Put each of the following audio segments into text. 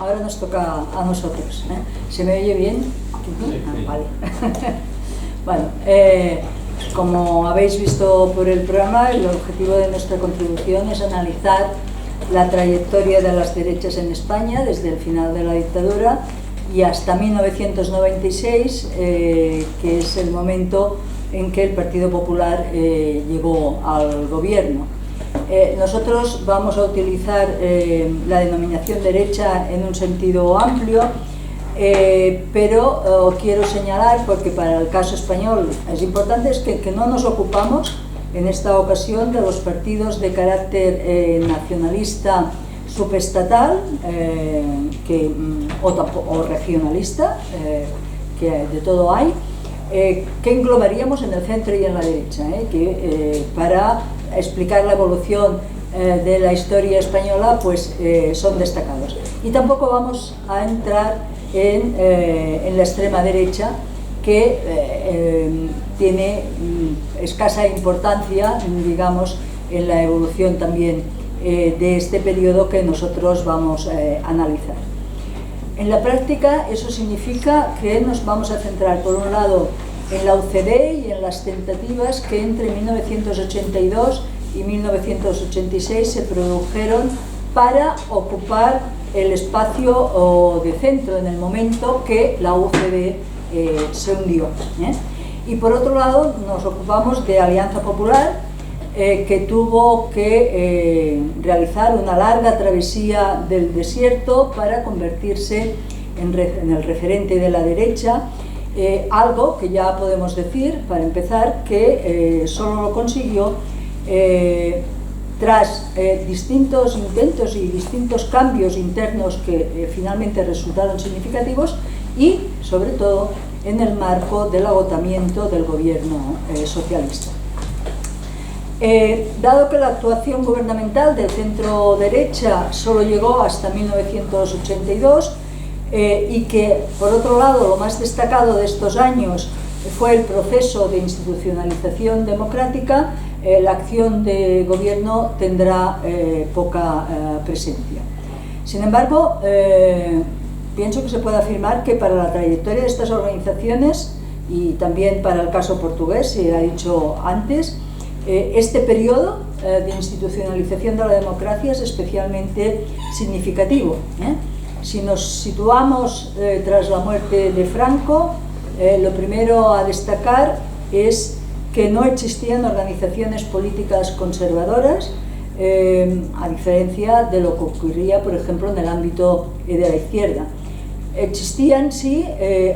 Ahora nos toca a nosotros, ¿eh? ¿Se me oye bien? Sí. Vale. Bueno, como habéis visto por el programa, el objetivo de nuestra contribución es analizar la trayectoria de las derechas en España desde el final de la dictadura y hasta 1996, que es el momento en que el Partido Popular llegó al gobierno. Nosotros vamos a utilizar la denominación derecha en un sentido amplio, pero quiero señalar, porque para el caso español es importante, es que no nos ocupamos en esta ocasión de los partidos de carácter nacionalista subestatal o regionalista, que de todo hay, que englobaríamos en el centro y en la derecha, para explicar la evolución de la historia española, pues son destacados. Y tampoco vamos a entrar en la extrema derecha, que tiene escasa importancia, digamos, en la evolución también de este periodo que nosotros vamos a analizar. En la práctica eso significa que nos vamos a centrar, por un lado, en la UCD y en las tentativas que entre 1982 y 1986 se produjeron para ocupar el espacio de centro en el momento que la UCD se hundió. Y por otro lado nos ocupamos de Alianza Popular, que tuvo que realizar una larga travesía del desierto para convertirse en el referente de la derecha, algo que ya podemos decir, para empezar, que solo lo consiguió tras distintos intentos y distintos cambios internos que finalmente resultaron significativos y, sobre todo, en el marco del agotamiento del gobierno socialista. Dado que la actuación gubernamental del centro derecha solo llegó hasta 1982 y que, por otro lado, lo más destacado de estos años fue el proceso de institucionalización democrática, la acción de gobierno tendrá poca presencia. Sin embargo, pienso que se puede afirmar que para la trayectoria de estas organizaciones, y también para el caso portugués, se ha dicho antes, este periodo de institucionalización de la democracia es especialmente significativo. Si nos situamos tras la muerte de Franco, lo primero a destacar es que no existían organizaciones políticas conservadoras, a diferencia de lo que ocurría, por ejemplo, en el ámbito de la izquierda. Existían, sí,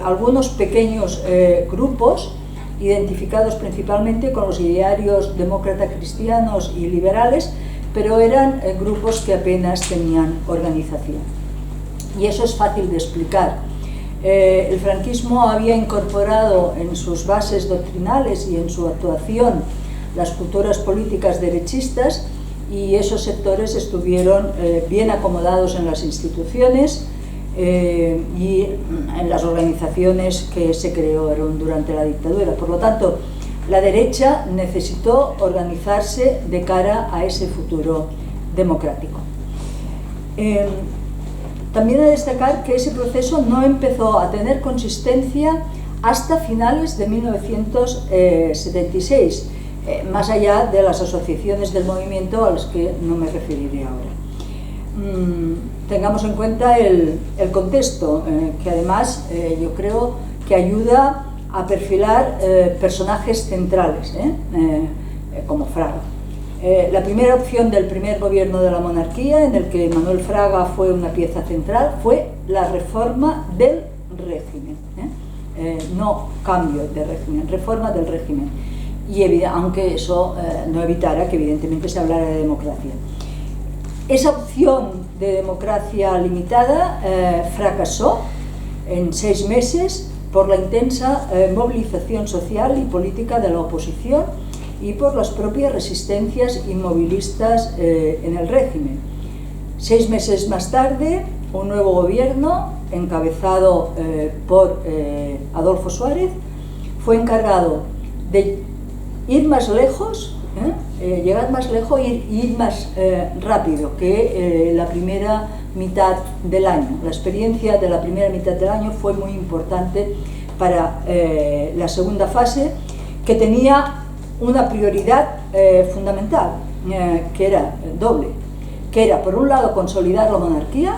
algunos pequeños grupos identificados principalmente con los idearios demócratas cristianos y liberales, pero eran grupos que apenas tenían organización. Y eso es fácil de explicar. El franquismo había incorporado en sus bases doctrinales y en su actuación las culturas políticas derechistas, y esos sectores estuvieron bien acomodados en las instituciones y en las organizaciones que se crearon durante la dictadura. Por lo tanto, la derecha necesitó organizarse de cara a ese futuro democrático. También he de destacar que ese proceso no empezó a tener consistencia hasta finales de 1976, más allá de las asociaciones del movimiento a las que no me referiré ahora. Tengamos en cuenta el contexto, que además yo creo que ayuda a perfilar personajes centrales, como Fraga. La primera opción del primer gobierno de la monarquía, en el que Manuel Fraga fue una pieza central, fue la reforma del régimen, no cambio de régimen, reforma del régimen, y aunque eso no evitara que evidentemente se hablara de democracia. Esa opción de democracia limitada fracasó en 6 meses por la intensa movilización social y política de la oposición y por las propias resistencias inmovilistas en el régimen. 6 meses más tarde, un nuevo gobierno, encabezado por Adolfo Suárez, fue encargado de ir más lejos, llegar más lejos y ir más rápido que la primera mitad del año. La experiencia de la primera mitad del año fue muy importante para la segunda fase, que tenía una prioridad fundamental, que era doble, que era, por un lado, consolidar la monarquía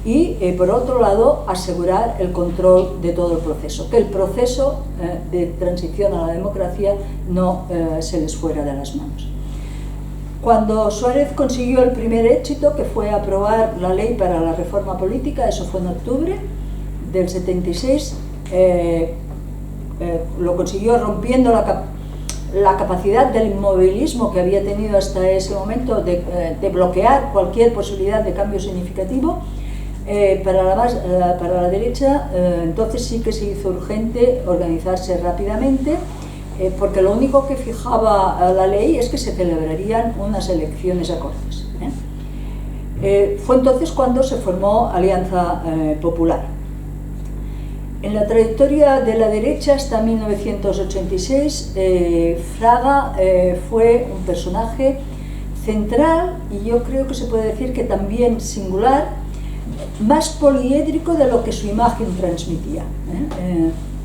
y, por otro lado, asegurar el control de todo el proceso, que el proceso de transición a la democracia no se les fuera de las manos. Cuando Suárez consiguió el primer éxito, que fue aprobar la ley para la reforma política, eso fue en octubre del 76, lo consiguió rompiendo la capacidad del inmovilismo que había tenido hasta ese momento de bloquear cualquier posibilidad de cambio significativo. Para la derecha, entonces sí que se hizo urgente organizarse rápidamente, porque lo único que fijaba la ley es que se celebrarían unas elecciones a Cortes. Fue entonces cuando se formó Alianza Popular. En la trayectoria de la derecha hasta 1986, Fraga fue un personaje central y yo creo que se puede decir que también singular, más poliédrico de lo que su imagen transmitía.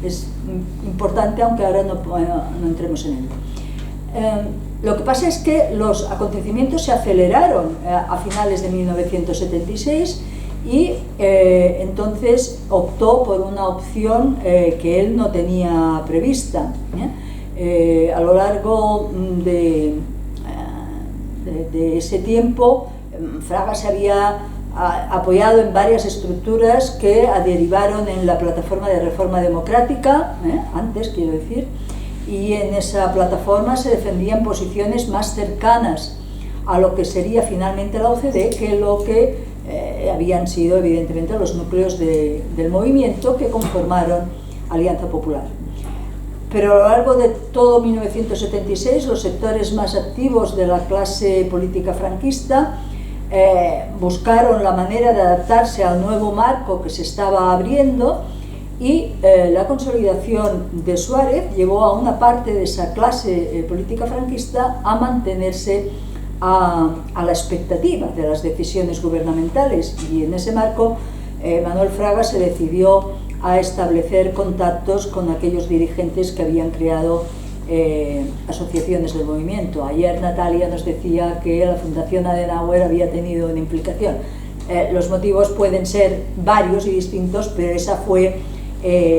Es importante, aunque ahora no entremos en ello. Lo que pasa es que los acontecimientos se aceleraron a finales de 1976 y entonces optó por una opción que él no tenía prevista. A lo largo de ese tiempo, Fraga se había apoyado en varias estructuras que derivaron en la plataforma de reforma democrática, antes quiero decir, y en esa plataforma se defendían posiciones más cercanas a lo que sería finalmente la OCDE que lo que habían sido evidentemente los núcleos del movimiento que conformaron Alianza Popular. Pero a lo largo de todo 1976 los sectores más activos de la clase política franquista buscaron la manera de adaptarse al nuevo marco que se estaba abriendo y la consolidación de Suárez llevó a una parte de esa clase política franquista a mantenerse a la expectativa de las decisiones gubernamentales, y en ese marco Manuel Fraga se decidió a establecer contactos con aquellos dirigentes que habían creado asociaciones del movimiento. Ayer Natalia nos decía que la Fundación Adenauer había tenido una implicación. Los motivos pueden ser varios y distintos, pero esa fue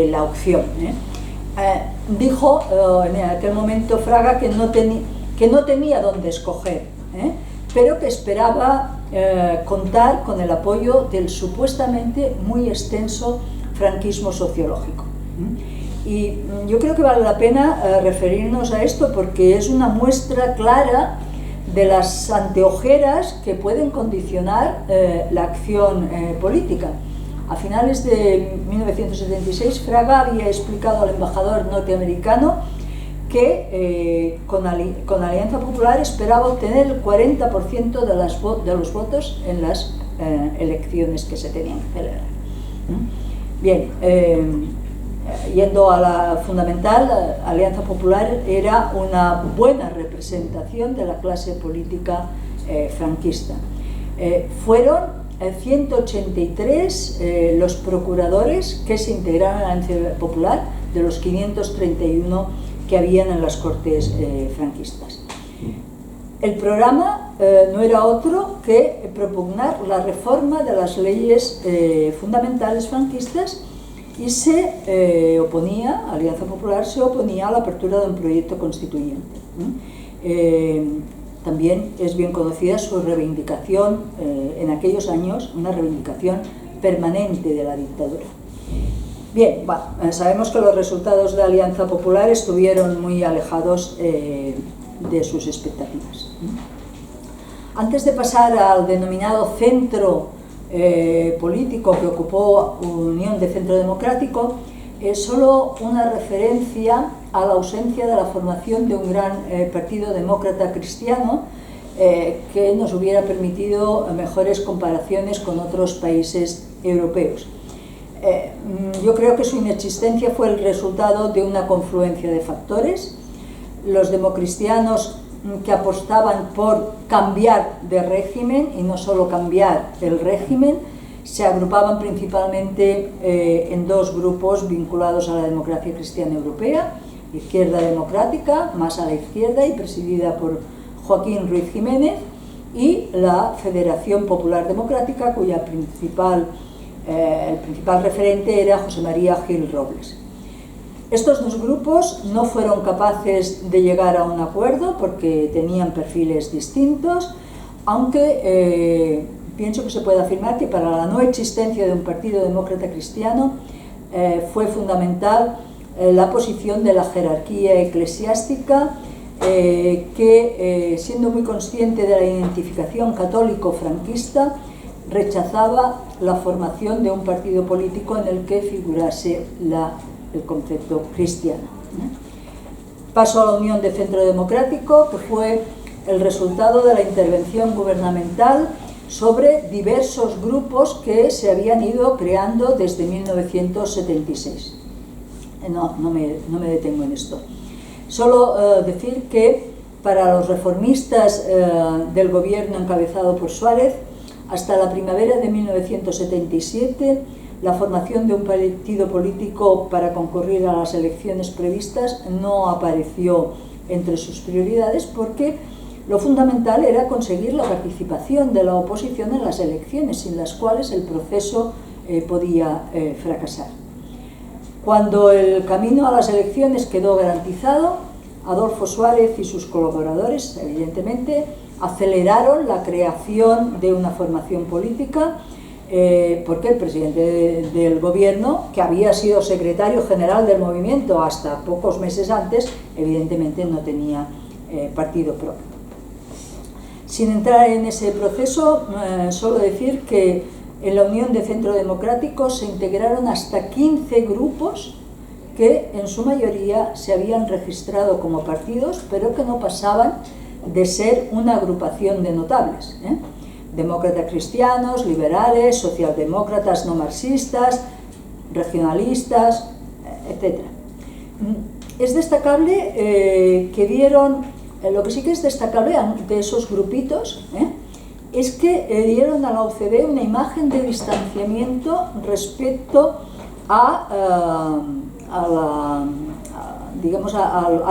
la opción. Dijo en aquel momento Fraga que no tenía dónde escoger, pero que esperaba contar con el apoyo del supuestamente muy extenso franquismo sociológico. Y yo creo que vale la pena referirnos a esto porque es una muestra clara de las anteojeras que pueden condicionar la acción política. A finales de 1976, Fraga había explicado al embajador norteamericano que con Alianza Popular esperaba obtener el 40% de los votos en las elecciones que se tenían que celebrar. Bien, yendo a la fundamental, Alianza Popular era una buena representación de la clase política franquista. Fueron 183 los procuradores que se integraron a la Alianza Popular de los 531 que habían en las Cortes franquistas. El programa no era otro que propugnar la reforma de las leyes fundamentales franquistas y se oponía, Alianza Popular se oponía a la apertura de un proyecto constituyente. También es bien conocida su reivindicación en aquellos años, una reivindicación permanente de la dictadura. Bien, bueno, sabemos que los resultados de Alianza Popular estuvieron muy alejados de sus expectativas. Antes de pasar al denominado centro político que ocupó Unión de Centro Democrático, solo una referencia a la ausencia de la formación de un gran partido demócrata cristiano que nos hubiera permitido mejores comparaciones con otros países europeos. Yo creo que su inexistencia fue el resultado de una confluencia de factores. Los democristianos que apostaban por cambiar de régimen y no solo cambiar el régimen. Se agrupaban principalmente en dos grupos vinculados a la democracia cristiana europea: Izquierda Democrática, más a la izquierda y presidida por Joaquín Ruiz Jiménez, y la Federación Popular Democrática, cuya principal referente era José María Gil Robles. Estos dos grupos no fueron capaces de llegar a un acuerdo porque tenían perfiles distintos, aunque pienso que se puede afirmar que para la no existencia de un partido demócrata cristiano fue fundamental la posición de la jerarquía eclesiástica, que siendo muy consciente de la identificación católico-franquista, rechazaba la formación de un partido político en el que figurase el concepto cristiano. Paso a la Unión de Centro Democrático, que fue el resultado de la intervención gubernamental sobre diversos grupos que se habían ido creando desde 1976. No me detengo en esto. Solo decir que para los reformistas del gobierno encabezado por Suárez, hasta la primavera de 1977, la formación de un partido político para concurrir a las elecciones previstas no apareció entre sus prioridades, porque lo fundamental era conseguir la participación de la oposición en las elecciones, sin las cuales el proceso podía fracasar. Cuando el camino a las elecciones quedó garantizado, Adolfo Suárez y sus colaboradores, evidentemente, aceleraron la creación de una formación política, porque el presidente del gobierno, que había sido secretario general del movimiento hasta pocos meses antes, evidentemente no tenía partido propio. Sin entrar en ese proceso, solo decir que en la Unión de Centro Democrático se integraron hasta 15 grupos que en su mayoría se habían registrado como partidos, pero que no pasaban de ser una agrupación de notables, demócratas cristianos, liberales, socialdemócratas no marxistas, regionalistas, etc. Es destacable que dieron, lo que sí que es destacable de esos grupitos, es que dieron a la OCDE una imagen de distanciamiento respecto al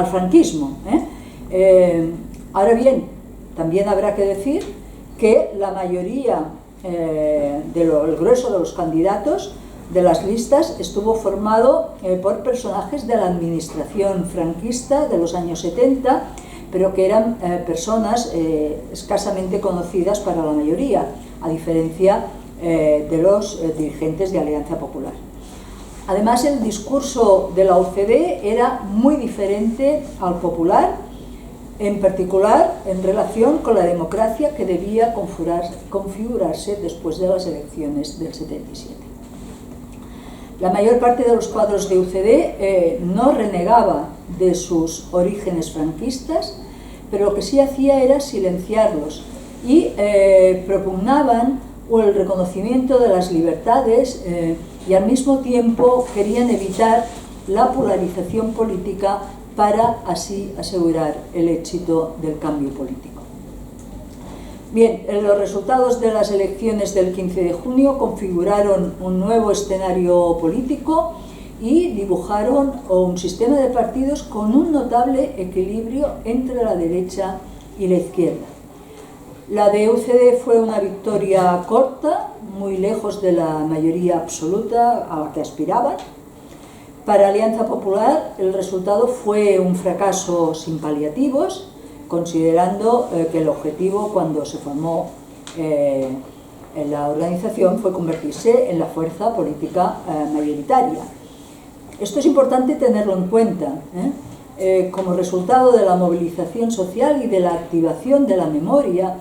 franquismo. Ahora bien, también habrá que decir que la mayoría, el grueso de los candidatos de las listas estuvo formado por personajes de la administración franquista de los años 70, pero que eran personas escasamente conocidas para la mayoría, a diferencia de los dirigentes de Alianza Popular. Además, el discurso de la OCDE era muy diferente al popular, en particular en relación con la democracia que debía configurarse después de las elecciones del 77. La mayor parte de los cuadros de UCD no renegaba de sus orígenes franquistas, pero lo que sí hacía era silenciarlos y propugnaban el reconocimiento de las libertades y al mismo tiempo querían evitar la polarización política para así asegurar el éxito del cambio político. Bien, los resultados de las elecciones del 15 de junio configuraron un nuevo escenario político y dibujaron un sistema de partidos con un notable equilibrio entre la derecha y la izquierda. La de UCD fue una victoria corta, muy lejos de la mayoría absoluta a la que aspiraban. Para Alianza Popular el resultado fue un fracaso sin paliativos, considerando que el objetivo cuando se formó en la organización fue convertirse en la fuerza política mayoritaria. Esto es importante tenerlo en cuenta, como resultado de la movilización social y de la activación de la memoria,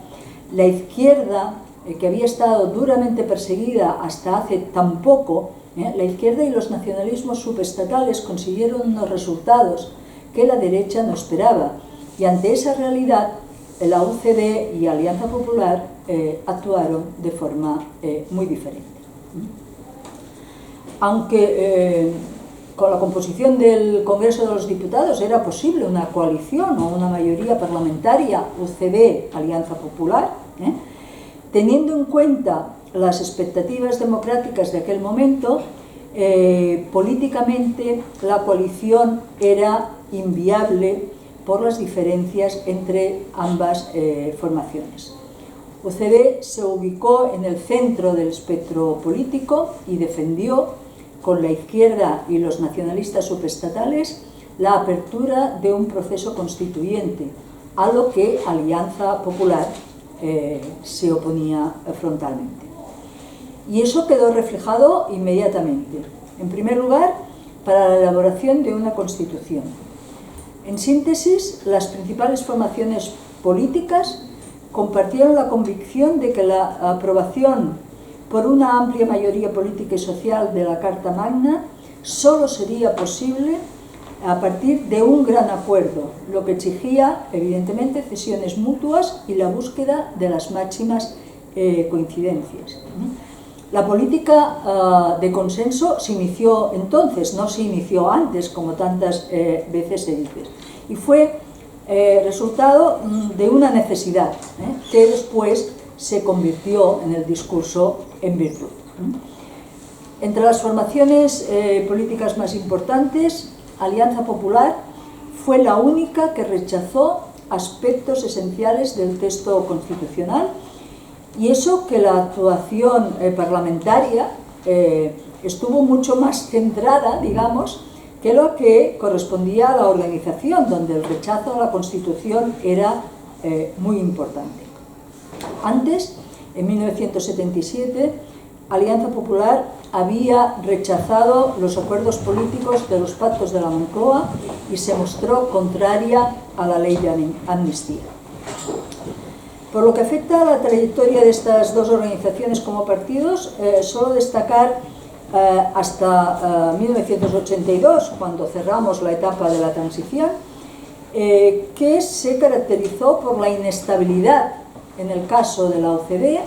la izquierda, que había estado duramente perseguida hasta hace tan poco, la izquierda y los nacionalismos subestatales consiguieron unos resultados que la derecha no esperaba, y ante esa realidad la UCD y Alianza Popular actuaron de forma muy diferente. Aunque con la composición del Congreso de los Diputados era posible una coalición o una mayoría parlamentaria UCD, Alianza Popular, teniendo en cuenta las expectativas democráticas de aquel momento, políticamente la coalición era inviable por las diferencias entre ambas formaciones. UCD se ubicó en el centro del espectro político y defendió, con la izquierda y los nacionalistas subestatales, la apertura de un proceso constituyente, a lo que Alianza Popular se oponía frontalmente. Y eso quedó reflejado inmediatamente. En primer lugar, para la elaboración de una constitución. En síntesis, las principales formaciones políticas compartieron la convicción de que la aprobación por una amplia mayoría política y social de la Carta Magna solo sería posible a partir de un gran acuerdo, lo que exigía, evidentemente, cesiones mutuas y la búsqueda de las máximas coincidencias. La política de consenso se inició entonces, no se inició antes, como tantas veces se dice, y fue resultado de una necesidad que después se convirtió en el discurso en virtud. Entre las formaciones políticas más importantes, Alianza Popular fue la única que rechazó aspectos esenciales del texto constitucional, y eso que la actuación parlamentaria estuvo mucho más centrada, digamos, que lo que correspondía a la organización, donde el rechazo a la Constitución era muy importante. Antes, en 1977, Alianza Popular había rechazado los acuerdos políticos de los pactos de la Moncloa y se mostró contraria a la ley de amnistía. Por lo que afecta a la trayectoria de estas dos organizaciones como partidos, solo destacar hasta 1982, cuando cerramos la etapa de la transición, que se caracterizó por la inestabilidad en el caso de la OCDE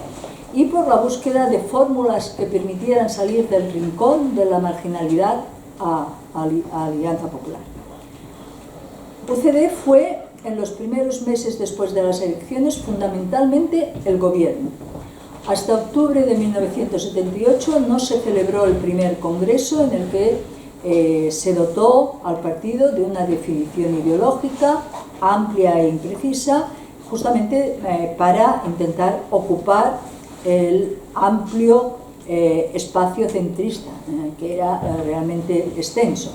y por la búsqueda de fórmulas que permitieran salir del rincón de la marginalidad a Alianza Popular. OCDE fue, en los primeros meses después de las elecciones, fundamentalmente el gobierno. Hasta octubre de 1978 no se celebró el primer congreso en el que se dotó al partido de una definición ideológica amplia e imprecisa, justamente para intentar ocupar el amplio espacio centrista, que era realmente extenso.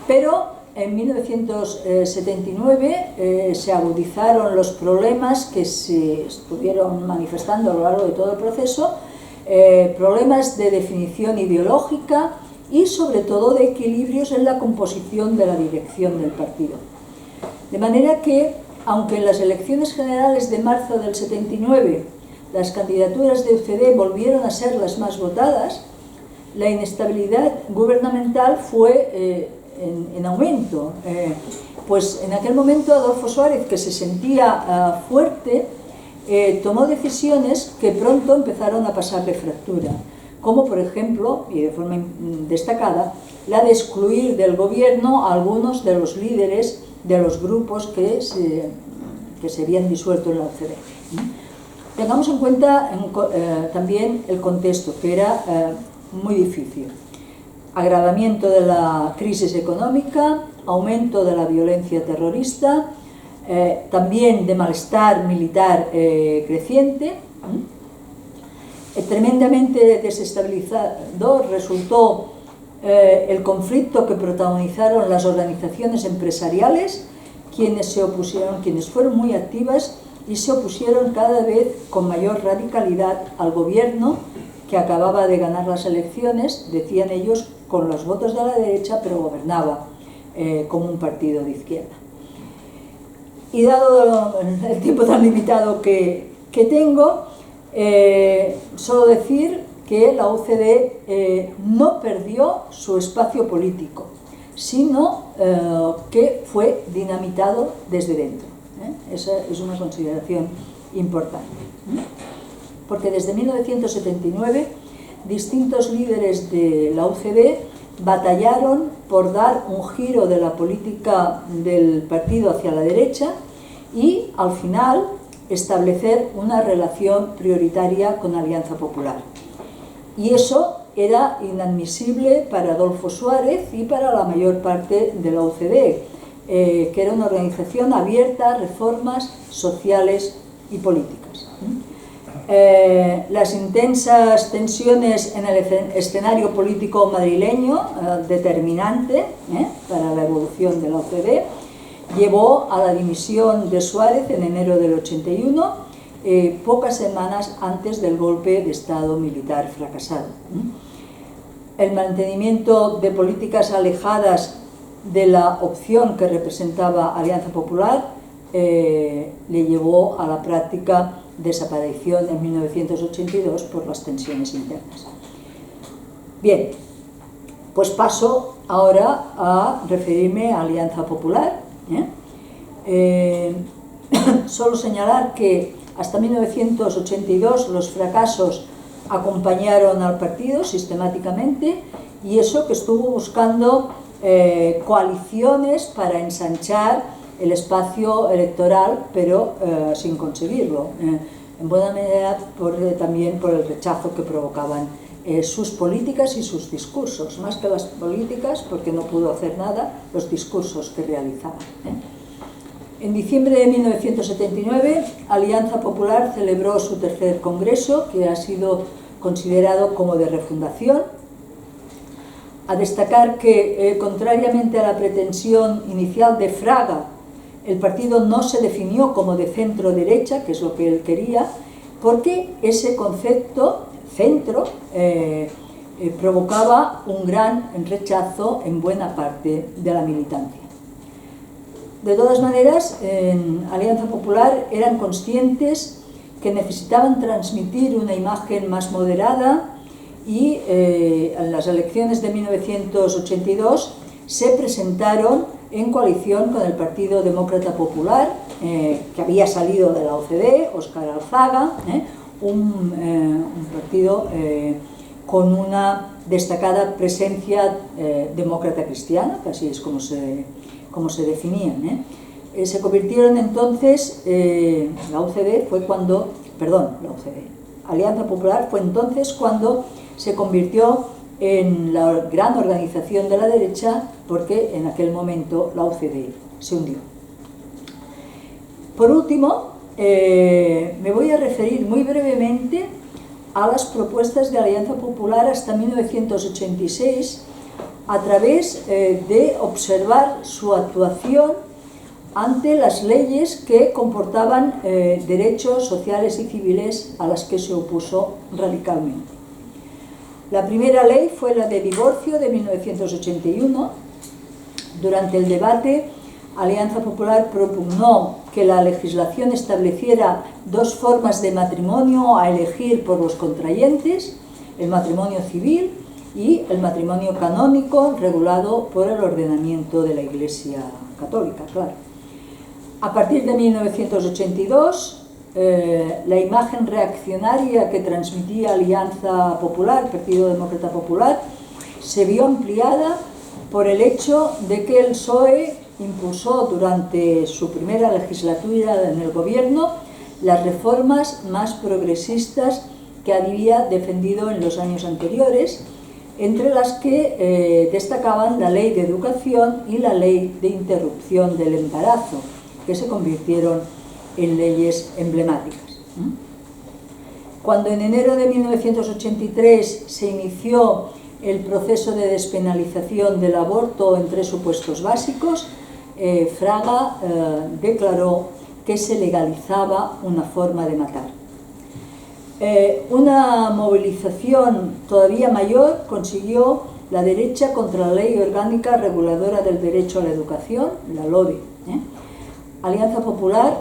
Pero en 1979 se agudizaron los problemas que se estuvieron manifestando a lo largo de todo el proceso, problemas de definición ideológica y sobre todo de equilibrios en la composición de la dirección del partido. De manera que, aunque en las elecciones generales de marzo del 79 las candidaturas de UCD volvieron a ser las más votadas, la inestabilidad gubernamental fue en aumento, pues en aquel momento Adolfo Suárez, que se sentía fuerte, tomó decisiones que pronto empezaron a pasarle fractura, como por ejemplo, y de forma destacada, la de excluir del gobierno a algunos de los líderes de los grupos que se habían disuelto en la OCDE. Tengamos en cuenta también el contexto, que era muy difícil. Agravamiento de la crisis económica, aumento de la violencia terrorista, también de malestar militar creciente. Tremendamente desestabilizador resultó el conflicto que protagonizaron las organizaciones empresariales, quienes fueron muy activas y se opusieron cada vez con mayor radicalidad al gobierno que acababa de ganar las elecciones, decían ellos, con los votos de la derecha, pero gobernaba como un partido de izquierda. Y dado el tiempo tan limitado que tengo, solo decir que la UCD no perdió su espacio político, sino que fue dinamitado desde dentro. Esa es una consideración importante. Porque desde 1979 distintos líderes de la UCD batallaron por dar un giro de la política del partido hacia la derecha y, al final, establecer una relación prioritaria con Alianza Popular. Y eso era inadmisible para Adolfo Suárez y para la mayor parte de la UCD, que era una organización abierta a reformas sociales y políticas. Las intensas tensiones en el escenario político madrileño, determinante para la evolución de la UCD, llevó a la dimisión de Suárez en enero del 81, pocas semanas antes del golpe de Estado militar fracasado. El mantenimiento de políticas alejadas de la opción que representaba Alianza Popular le llevó a la práctica desaparición en 1982 por las tensiones internas. Bien, pues paso ahora a referirme a Alianza Popular. Solo señalar que hasta 1982 los fracasos acompañaron al partido sistemáticamente, y eso que estuvo buscando coaliciones para ensanchar el espacio electoral, pero sin conseguirlo, en buena medida también por el rechazo que provocaban sus políticas y sus discursos, más que las políticas, porque no pudo hacer nada, los discursos que realizaban. En diciembre de 1979, Alianza Popular celebró su tercer congreso, que ha sido considerado como de refundación. A destacar que, contrariamente a la pretensión inicial de Fraga, el partido no se definió como de centro-derecha, que es lo que él quería, porque ese concepto, centro, provocaba un gran rechazo en buena parte de la militancia. De todas maneras, en Alianza Popular eran conscientes que necesitaban transmitir una imagen más moderada y en las elecciones de 1982 se presentaron en coalición con el Partido Demócrata Popular, que había salido de la OCDE, Óscar Alzaga, un partido con una destacada presencia demócrata cristiana, que así es como se definían. Se convirtieron entonces, Alianza Popular fue entonces cuando se convirtió en la gran organización de la derecha, porque en aquel momento la UCD se hundió. Por último, me voy a referir muy brevemente a las propuestas de Alianza Popular hasta 1986, a través de observar su actuación ante las leyes que comportaban derechos sociales y civiles a las que se opuso radicalmente. La primera ley fue la de divorcio de 1981. Durante el debate, Alianza Popular propugnó que la legislación estableciera dos formas de matrimonio a elegir por los contrayentes: el matrimonio civil y el matrimonio canónico, regulado por el ordenamiento de la Iglesia Católica, claro. A partir de 1982, la imagen reaccionaria que transmitía Alianza Popular, Partido Demócrata Popular, se vio ampliada por el hecho de que el PSOE impulsó durante su primera legislatura en el gobierno las reformas más progresistas que había defendido en los años anteriores, entre las que destacaban la Ley de Educación y la Ley de Interrupción del Embarazo, que se convirtieron en leyes emblemáticas. Cuando en enero de 1983 se inició el proceso de despenalización del aborto en 3 supuestos básicos, Fraga declaró que se legalizaba una forma de matar. Una movilización todavía mayor consiguió la derecha contra la Ley Orgánica Reguladora del Derecho a la Educación, la LODE. Alianza Popular,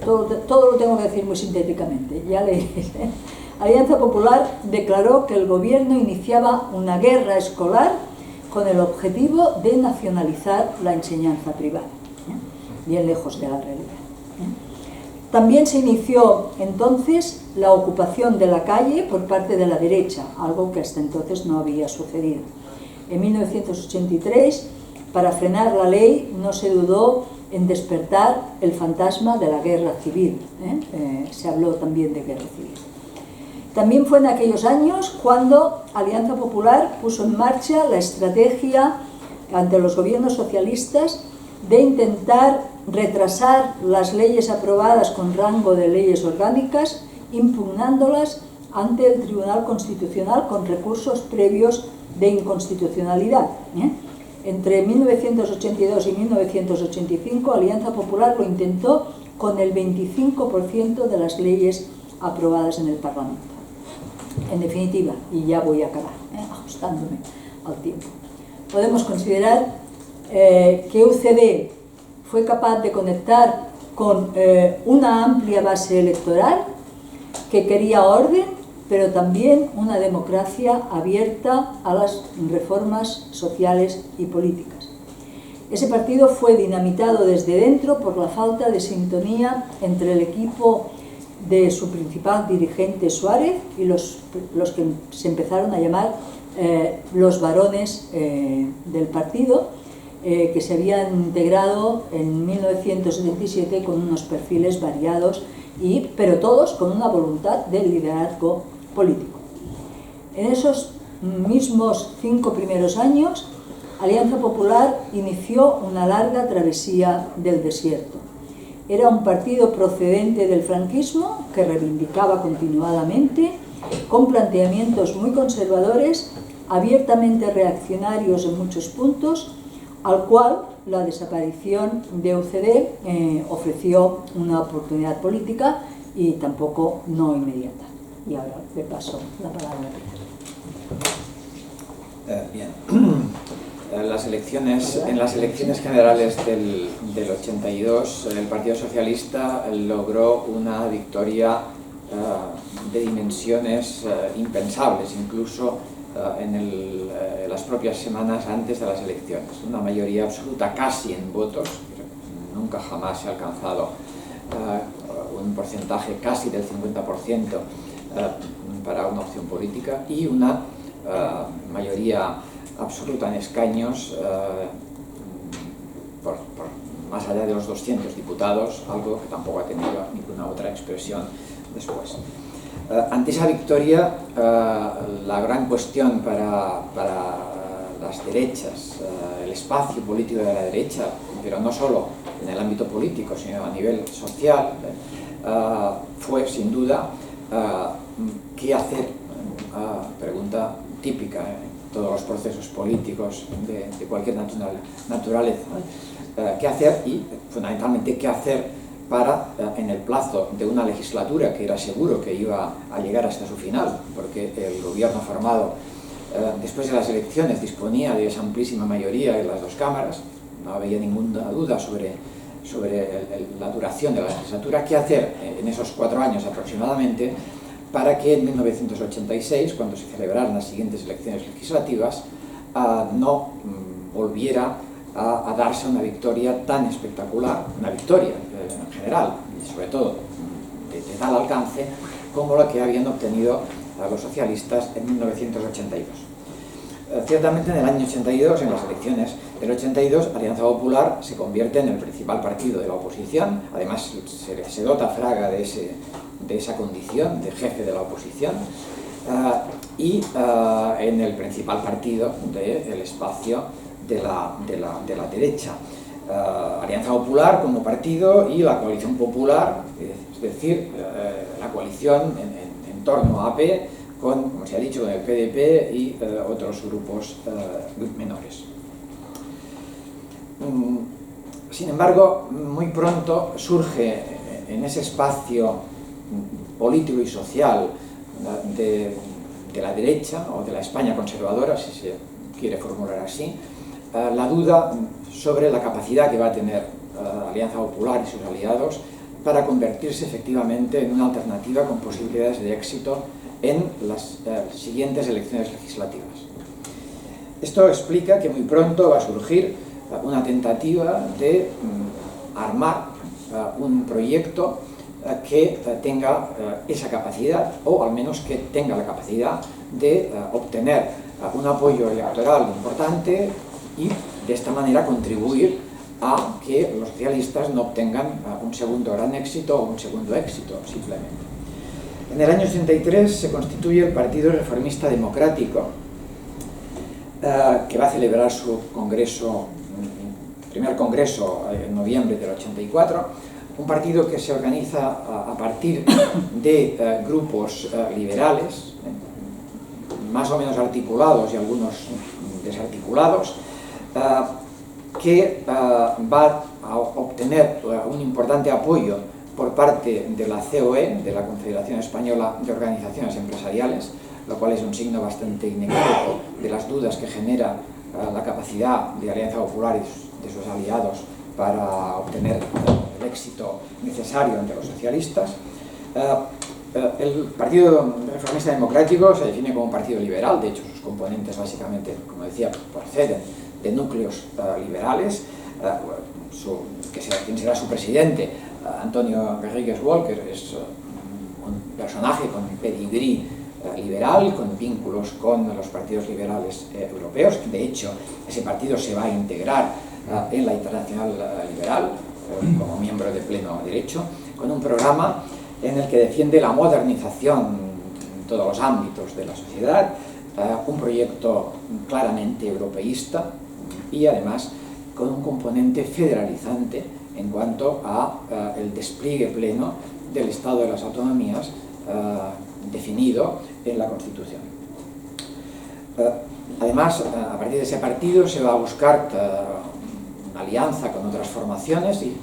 todo lo tengo que decir muy sintéticamente, ya leéis. Alianza Popular declaró que el gobierno iniciaba una guerra escolar con el objetivo de nacionalizar la enseñanza privada, bien lejos de la realidad. También se inició entonces la ocupación de la calle por parte de la derecha, algo que hasta entonces no había sucedido. en 1983, para frenar la ley no se dudó en despertar el fantasma de la guerra civil. Se habló también de guerra civil. También fue en aquellos años cuando Alianza Popular puso en marcha la estrategia ante los gobiernos socialistas de intentar retrasar las leyes aprobadas con rango de leyes orgánicas, impugnándolas ante el Tribunal Constitucional con recursos previos de inconstitucionalidad. Entre 1982 y 1985, Alianza Popular lo intentó con el 25% de las leyes aprobadas en el Parlamento. En definitiva, y ya voy a acabar, ajustándome al tiempo, podemos considerar que UCD fue capaz de conectar con una amplia base electoral que quería orden, pero también una democracia abierta a las reformas sociales y políticas. Ese partido fue dinamitado desde dentro por la falta de sintonía entre el equipo de su principal dirigente Suárez y los que se empezaron a llamar los varones del partido, que se habían integrado en 1977 con unos perfiles variados, pero todos con una voluntad de liderazgo político. En esos mismos 5 primeros años, Alianza Popular inició una larga travesía del desierto. Era un partido procedente del franquismo que reivindicaba continuadamente, con planteamientos muy conservadores, abiertamente reaccionarios en muchos puntos, al cual la desaparición de UCD ofreció una oportunidad política y tampoco no inmediata. Y ahora le paso la palabra a Bien. En las elecciones generales del 82, el Partido Socialista logró una victoria de dimensiones impensables, incluso en las propias semanas antes de las elecciones. Una mayoría absoluta casi en votos, nunca jamás se ha alcanzado un porcentaje casi del 50% para una opción política, y una mayoría absoluta en escaños por más allá de los 200 diputados, algo que tampoco ha tenido ninguna otra expresión después. Ante esa victoria, la gran cuestión para las derechas, el espacio político de la derecha, pero no solo en el ámbito político, sino a nivel social, fue sin duda qué hacer, pregunta típica en todos los procesos políticos de cualquier naturaleza, qué hacer y fundamentalmente qué hacer para, en el plazo de una legislatura que era seguro que iba a llegar hasta su final, porque el gobierno formado después de las elecciones disponía de esa amplísima mayoría en las dos cámaras, no había ninguna duda sobre la duración de la legislatura. ¿Qué hacer en esos 4 años aproximadamente para que en 1986, cuando se celebraran las siguientes elecciones legislativas, no volviera a darse una victoria tan espectacular, una victoria en general, y sobre todo de tal alcance como la que habían obtenido los socialistas en 1982. Ciertamente en el año 82, en las elecciones del 82, Alianza Popular se convierte en el principal partido de la oposición, además se dota Fraga de esa condición de jefe de la oposición, y en el principal partido del espacio de la derecha. Alianza Popular como partido y la Coalición Popular, es decir, la coalición en torno a AP, como se ha dicho, con el PDP y otros grupos menores. Sin embargo, muy pronto surge en ese espacio político y social de la derecha, o de la España conservadora, si se quiere formular así, la duda sobre la capacidad que va a tener Alianza Popular y sus aliados para convertirse efectivamente en una alternativa con posibilidades de éxito en las siguientes elecciones legislativas. Esto explica que muy pronto va a surgir una tentativa de armar un proyecto que tenga esa capacidad, o al menos que tenga la capacidad de obtener un apoyo electoral importante y de esta manera contribuir a que los socialistas no obtengan un segundo gran éxito o un segundo éxito, simplemente. En el año 83 se constituye el Partido Reformista Democrático, que va a celebrar su congreso, primer congreso en noviembre del 84, un partido que se organiza a partir de grupos liberales, más o menos articulados y algunos desarticulados, que va a obtener un importante apoyo por parte de la COE, de la Confederación Española de Organizaciones Empresariales, lo cual es un signo bastante inequívoco de las dudas que genera la capacidad de Alianza Popular y de sus aliados para obtener el éxito necesario ante los socialistas. El Partido Reformista Democrático se define como un partido liberal, de hecho sus componentes básicamente, como decía, proceden de núcleos liberales. Quien será su presidente, Antonio Garrigues Walker, es un personaje con pedigrí liberal, con vínculos con los partidos liberales europeos. De hecho, ese partido se va a integrar en la Internacional Liberal como miembro de pleno derecho, con un programa en el que defiende la modernización en todos los ámbitos de la sociedad, un proyecto claramente europeísta y además con un componente federalizante en cuanto a el despliegue pleno del Estado de las autonomías definido en la Constitución. Además, a partir de ese partido se va a buscar una alianza con otras formaciones y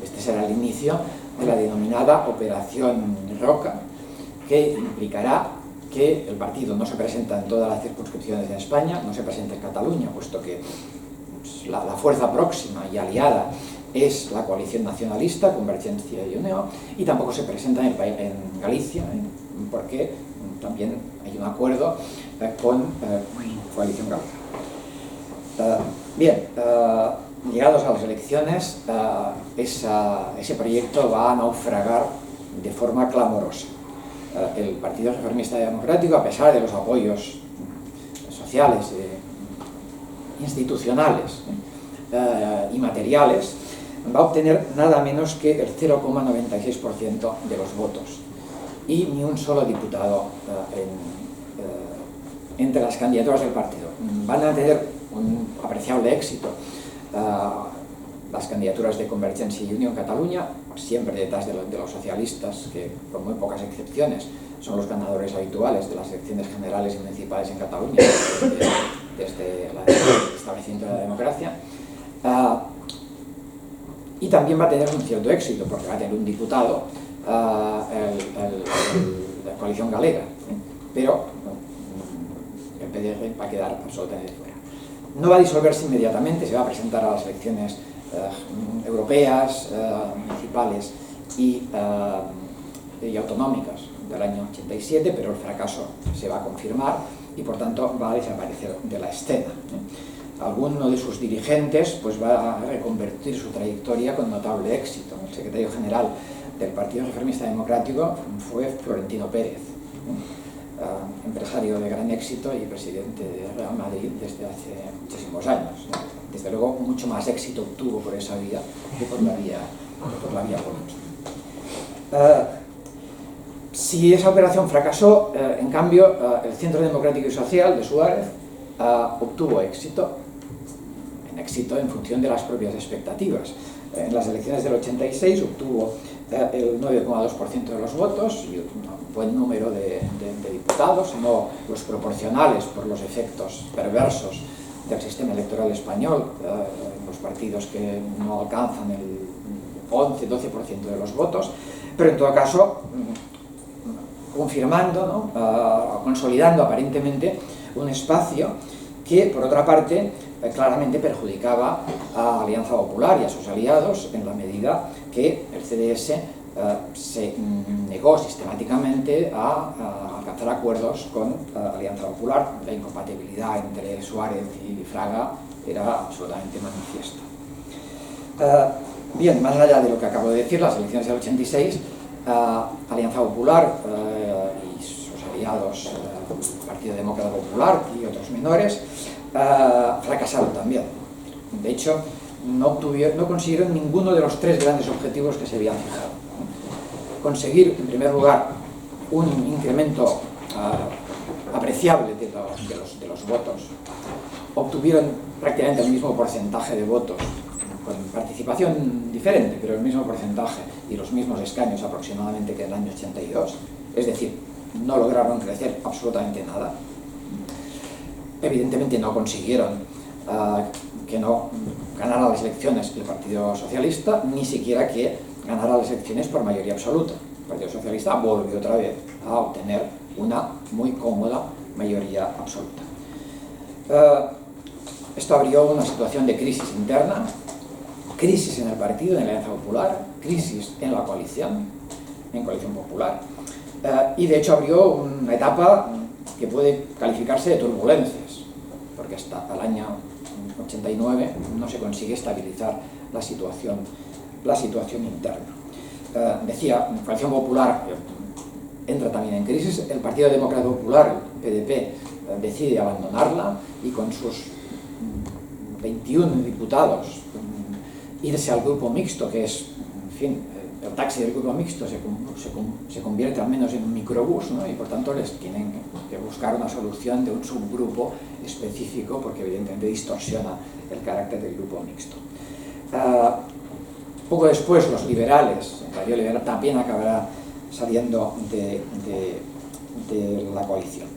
este será el inicio de la denominada Operación Roca, que implicará que el partido no se presenta en todas las circunscripciones de España, no se presenta en Cataluña, puesto que la fuerza próxima y aliada es la coalición nacionalista, Convergencia y Unió, y tampoco se presenta en Galicia, porque también hay un acuerdo con coalición galega. Bien, llegados a las elecciones, ese proyecto va a naufragar de forma clamorosa. El Partido Reformista Democrático, a pesar de los apoyos sociales, institucionales y materiales, va a obtener nada menos que el 0,96% de los votos y ni un solo diputado entre las candidaturas del partido. Van a tener un apreciable éxito las candidaturas de Convergencia y Unió en Cataluña, siempre detrás de los socialistas, que con muy pocas excepciones son los ganadores habituales de las elecciones generales y municipales en Cataluña desde el establecimiento de la democracia. Y también va a tener un cierto éxito, porque va a tener un diputado, la coalición galega, pero el PDR va a quedar absolutamente fuera. No va a disolverse inmediatamente, se va a presentar a las elecciones europeas, municipales y autonómicas del año 87, pero el fracaso se va a confirmar y por tanto va a desaparecer de la escena. Alguno de sus dirigentes pues va a reconvertir su trayectoria con notable éxito. El secretario general del Partido Reformista Democrático fue Florentino Pérez, empresario de gran éxito y presidente de Real Madrid desde hace muchísimos años. Desde luego, mucho más éxito obtuvo por esa vía que por la vía política. Si esa operación fracasó, en cambio, el Centro Democrático y Social de Suárez obtuvo éxito en función de las propias expectativas. En las elecciones del 86 obtuvo el 9,2% de los votos y un buen número de diputados, no los proporcionales por los efectos perversos del sistema electoral español, los partidos que no alcanzan el 11-12% de los votos, pero en todo caso confirmando, consolidando aparentemente un espacio que, por otra parte, claramente perjudicaba a Alianza Popular y a sus aliados en la medida que el CDS se negó sistemáticamente a alcanzar acuerdos con Alianza Popular. La incompatibilidad entre Suárez y Fraga era absolutamente manifiesta. Bien, más allá de lo que acabo de decir, las elecciones del 86, Alianza Popular y sus aliados Partido Demócrata Popular y otros menores, fracasaron también. De hecho, no consiguieron ninguno de los tres grandes objetivos que se habían fijado. Conseguir, en primer lugar, un incremento apreciable de los votos. Obtuvieron prácticamente el mismo porcentaje de votos, con participación diferente, pero el mismo porcentaje y los mismos escaños aproximadamente que en el año 82. Es decir, no lograron crecer absolutamente nada. Evidentemente no consiguieron que no ganara las elecciones el Partido Socialista, ni siquiera que ganara las elecciones por mayoría absoluta. El Partido Socialista volvió otra vez a obtener una muy cómoda mayoría absoluta. Esto abrió una situación de crisis interna, crisis en el partido, en la Alianza Popular, crisis en la coalición, en Coalición Popular, y de hecho abrió una etapa que puede calificarse de turbulencias, porque hasta el año 89 no se consigue estabilizar la situación interna. Decía, Coalición Popular entra también en crisis, el Partido Demócrata Popular, el PDP, decide abandonarla y con sus 21 diputados irse al grupo mixto, que es, en fin, el taxi del grupo mixto se convierte al menos en un microbús, ¿no? Y por tanto les tienen que buscar una solución de un subgrupo específico, porque evidentemente distorsiona el carácter del grupo mixto. Poco después los liberales, el Partido Liberal también acabará saliendo de la coalición.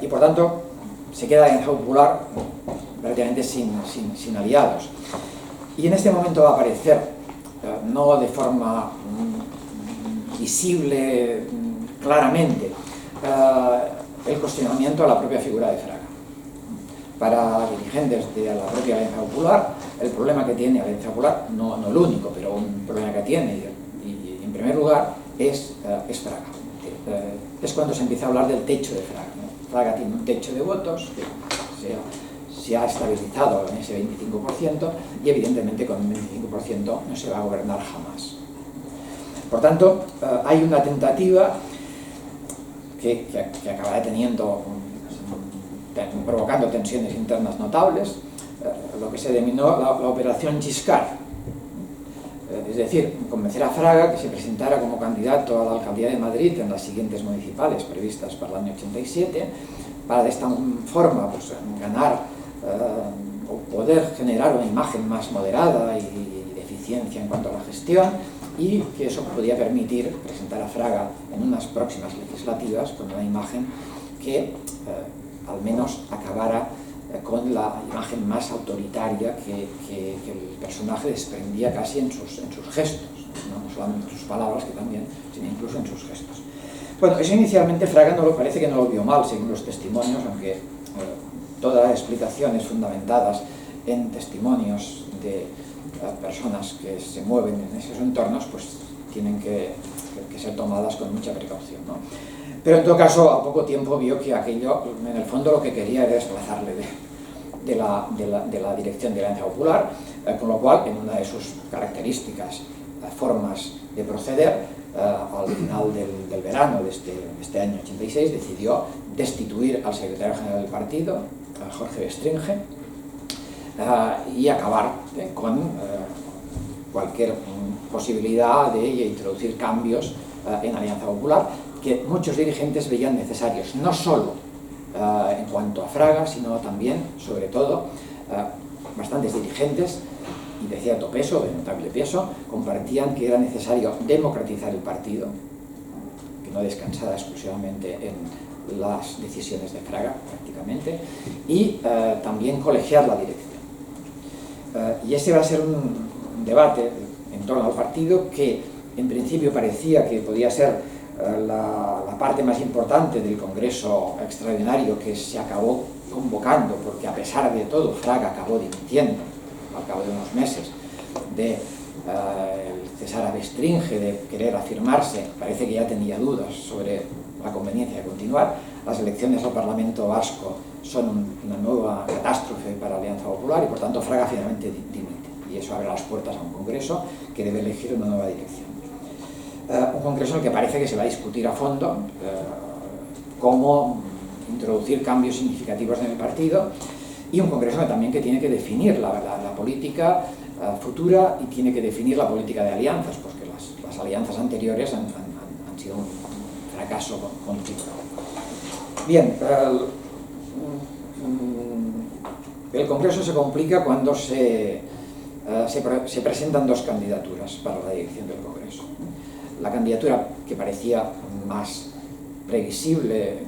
Y por tanto se queda la Alianza Popular prácticamente sin aliados. Y en este momento va a aparecer, no de forma visible claramente, el cuestionamiento a la propia figura de Fraga. Para dirigentes de la propia Alianza Popular, el problema que tiene la Alianza Popular, no el único, pero un problema que tiene, y en primer lugar, es Fraga. Es cuando se empieza a hablar del techo de Fraga, ¿no? Fraga tiene un techo de votos que se ha estabilizado en ese 25% y evidentemente con un 25% no se va a gobernar jamás. Por tanto, hay una tentativa que acabará provocando tensiones internas notables, lo que se denominó la operación Giscard. Es decir, convencer a Fraga que se presentara como candidato a la alcaldía de Madrid en las siguientes municipales previstas para el año 87, para de esta forma pues, ganar o poder generar una imagen más moderada y de eficiencia en cuanto a la gestión, y que eso podía permitir presentar a Fraga en unas próximas legislativas con una imagen que al menos acabara con la imagen más autoritaria que el personaje desprendía casi en sus gestos, no solamente en sus palabras, que también, sino incluso en sus gestos. Bueno, eso inicialmente Fraga parece que no lo vio mal, según los testimonios, aunque todas las explicaciones fundamentadas en testimonios de personas que se mueven en esos entornos, pues tienen que ser tomadas con mucha precaución, ¿no? Pero en todo caso, a poco tiempo vio que aquello, en el fondo, lo que quería era desplazarle de la dirección de la Alianza Popular, con lo cual, en una de sus características, formas de proceder, al final del verano de este año 86, decidió destituir al secretario general del partido, a Jorge Bestringe, y acabar con cualquier posibilidad de introducir cambios en la Alianza Popular, que muchos dirigentes veían necesarios, no solo en cuanto a Fraga, sino también, sobre todo, bastantes dirigentes y de cierto peso, de notable peso, compartían que era necesario democratizar el partido, que no descansara exclusivamente en las decisiones de Fraga, prácticamente, y también colegiar la dirección. Y ese va a ser un debate en torno al partido que, en principio, parecía que podía ser la parte más importante del Congreso Extraordinario que se acabó convocando, porque a pesar de todo Fraga acabó dimitiendo al cabo de unos meses de cesar a Bestringe, de querer afirmarse. Parece que ya tenía dudas sobre la conveniencia de continuar. Las elecciones al Parlamento Vasco son una nueva catástrofe para la Alianza Popular y por tanto Fraga finalmente dimite, y eso abre las puertas a un Congreso que debe elegir una nueva dirección. Un Congreso en el que parece que se va a discutir a fondo cómo introducir cambios significativos en el partido, y un Congreso también que tiene que definir la política futura y tiene que definir la política de alianzas, porque las alianzas anteriores han sido un fracaso continuo. Bien, el Congreso se complica cuando se presentan dos candidaturas para la dirección del Congreso. La candidatura que parecía más previsible,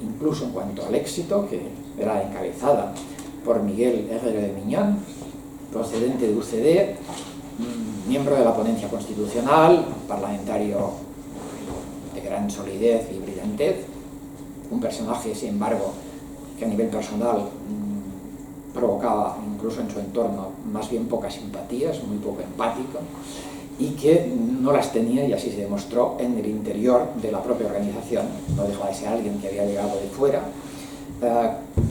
incluso en cuanto al éxito, que era encabezada por Miguel Herrero de Miñón, procedente de UCD, miembro de la ponencia constitucional, parlamentario de gran solidez y brillantez, un personaje, sin embargo, que a nivel personal provocaba incluso en su entorno más bien pocas simpatías, muy poco empático, y que no las tenía, y así se demostró, en el interior de la propia organización. No dejaba de ser alguien que había llegado de fuera,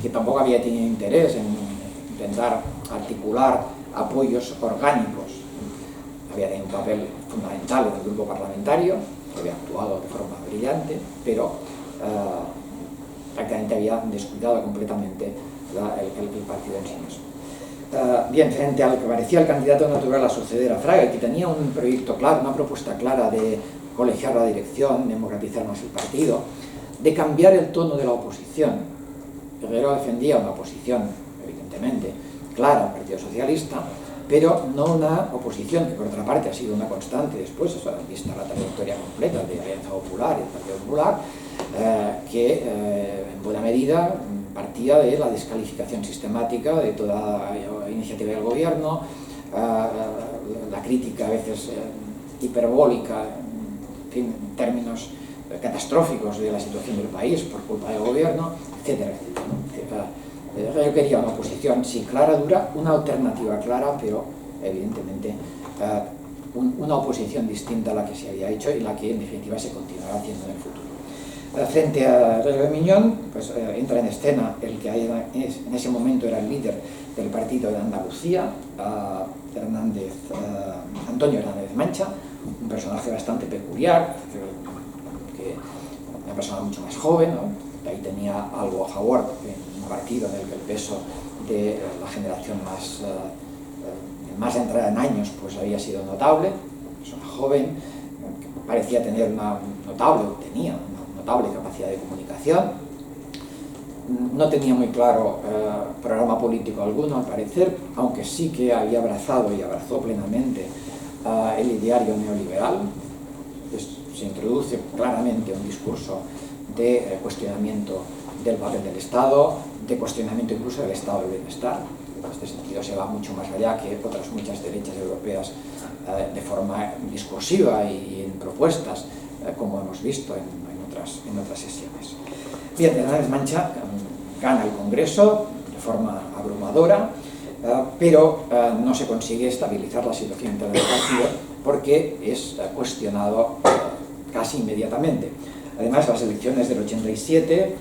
que tampoco había tenido interés en intentar articular apoyos orgánicos. Había tenido un papel fundamental en el grupo parlamentario, que había actuado de forma brillante, pero prácticamente había descuidado completamente el partido en sí mismo. Bien, frente al que parecía el candidato natural a suceder a Fraga, y que tenía un proyecto claro, una propuesta clara de colegiar la dirección, democratizar más el partido, de cambiar el tono de la oposición. Herrero defendía una oposición, evidentemente, clara al Partido Socialista, pero no una oposición que, por otra parte, ha sido una constante después, vista la trayectoria completa de Alianza Popular y el Partido Popular, que en buena medida partía de la descalificación sistemática de toda iniciativa del gobierno, la crítica a veces hiperbólica, en fin, en términos catastróficos de la situación del país por culpa del gobierno, etcétera, etcétera. Yo quería una oposición, sí, clara, dura, una alternativa clara, pero evidentemente una oposición distinta a la que se había hecho y la que en definitiva se continuará haciendo en el futuro. Frente a Herrero de Miñón, pues entra en escena el que en ese momento era el líder del partido de Andalucía, Antonio Hernández Mancha, un personaje bastante peculiar, una persona mucho más joven, ¿no? Ahí tenía algo a favor, en un partido en el que el peso de la generación más entrada en años pues había sido notable, una persona joven, que parecía tener tenía una notable capacidad de comunicación, no tenía muy claro programa político alguno al parecer, aunque sí que había abrazado y abrazó plenamente el ideario neoliberal. Se introduce claramente un discurso de cuestionamiento del papel del Estado, de cuestionamiento incluso del estado del bienestar. En este sentido se va mucho más allá que otras muchas derechas europeas de forma discursiva y en propuestas, como hemos visto en otras sesiones. Bien, Hernández Mancha gana el Congreso de forma abrumadora, pero no se consigue estabilizar la situación interna del partido porque es cuestionado casi inmediatamente. Además, las elecciones del 87,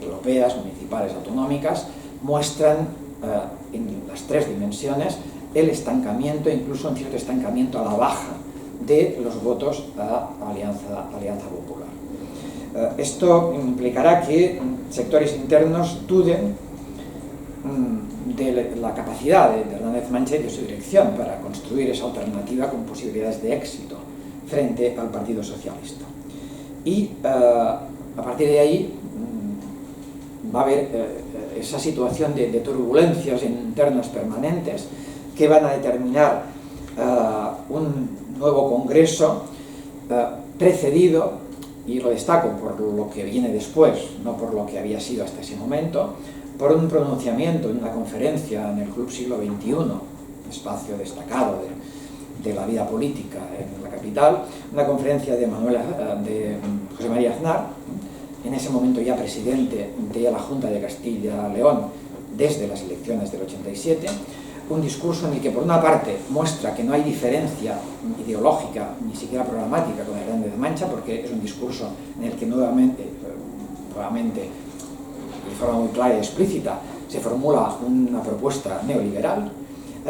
europeas, municipales, autonómicas, muestran en las tres dimensiones el estancamiento, incluso un cierto estancamiento a la baja de los votos a Alianza Popular. Esto implicará que sectores internos duden de la capacidad de Hernández Mancha y de su dirección para construir esa alternativa con posibilidades de éxito frente al Partido Socialista. Y a partir de ahí va a haber esa situación de turbulencias internas permanentes que van a determinar un nuevo Congreso precedido, y lo destaco por lo que viene después, no por lo que había sido hasta ese momento, por un pronunciamiento en una conferencia en el Club Siglo XXI, espacio destacado de la vida política en la capital, una conferencia de José María Aznar, en ese momento ya presidente de la Junta de Castilla-León desde las elecciones del 87, un discurso en el que por una parte muestra que no hay diferencia ideológica ni siquiera programática con Hernández Mancha, porque es un discurso en el que nuevamente de forma muy clara y explícita se formula una propuesta neoliberal,